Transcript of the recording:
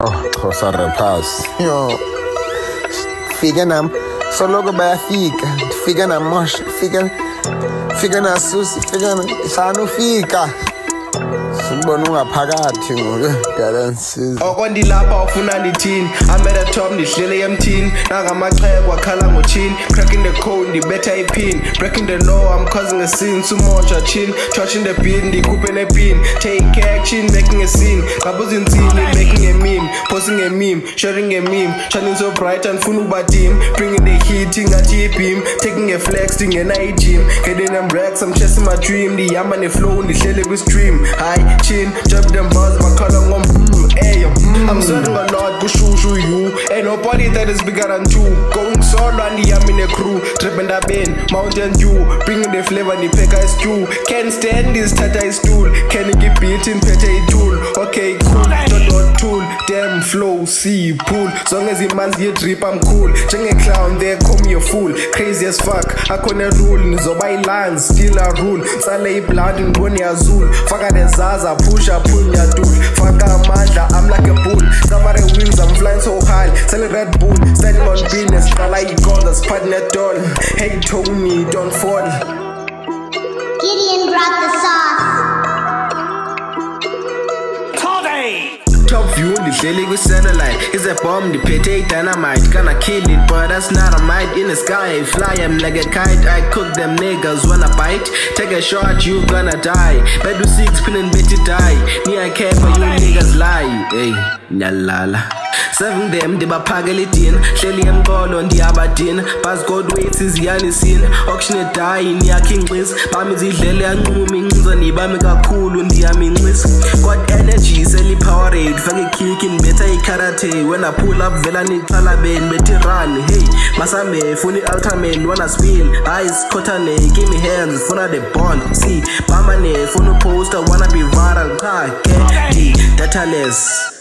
Oh, Khosa Repass. Yo, fika nam soloko bayafika. Fika namosh, fika nasusi, fika sana ufika. Sibona ungaphakathi ngoke dalansiza. Okwandilapha ufuna ndithini I'm at the top ndihlele emthini nangamacheko akhala ngochini cracking the code ndibetha ipin breaking the law I'm causing a scene sumoja chin touching the beat ndikhuphe nepin take action making a scene qabuza insini making a meme posting a meme sharing a meme shining so bright and funa uba team bringing the heat ngathi ibeam taking a flex ndingena igym getting them racks I'm chasing my dream ndihamba neflow ndihlele kwi-stream high chin drop them bars bakhala ngom ayo I'm serving a lot kushushu you ain't nobody that is bigger than two going solo ndihamba in a crew tripping up in Mountain Dew bringing the flavor ndipheka stew can't stand this tata stool can get beat in phethe itool okay cool dot tool damn flow see pool song as imanzi ye drip I'm cool njenge clown there call me a fool crazy as fuck akhona rule nizoba ilines still a rule sale iblood ngibone azul faka nezaza push up pull nyatul faka amandla I'm like a bull cover wings I'm flying so high selling Red Bull standing on business qala igold partner doll hey Tony don't fall Gideon brought the sauce. Top view ndihleli kwi-satellite is a bomb ndiphethe i-dynamite gonna kill it but that's not a might in the sky fly I'm like a kite I cook them niggas wanna bite take a shot you gonna die bedu 6 pin and bet you die me I care for you niggas lie hey nyalala serving them ndibaphakela idini hleli emqolo ndiyabadina buzz god waits iziyani sin auction edayi niyakha inxisi bami zidlele yanquma incinzo nibami kakhulu ndiyaminxisa got energy seli-powerade fake kick ndibetha ikarate when I pull up vela nixhalabeni bethi run hey masambe funa i-ultraman wanna spill eyes khothane give me hands funa the bond see bamane funa uposter wanna be viral cha ke dataless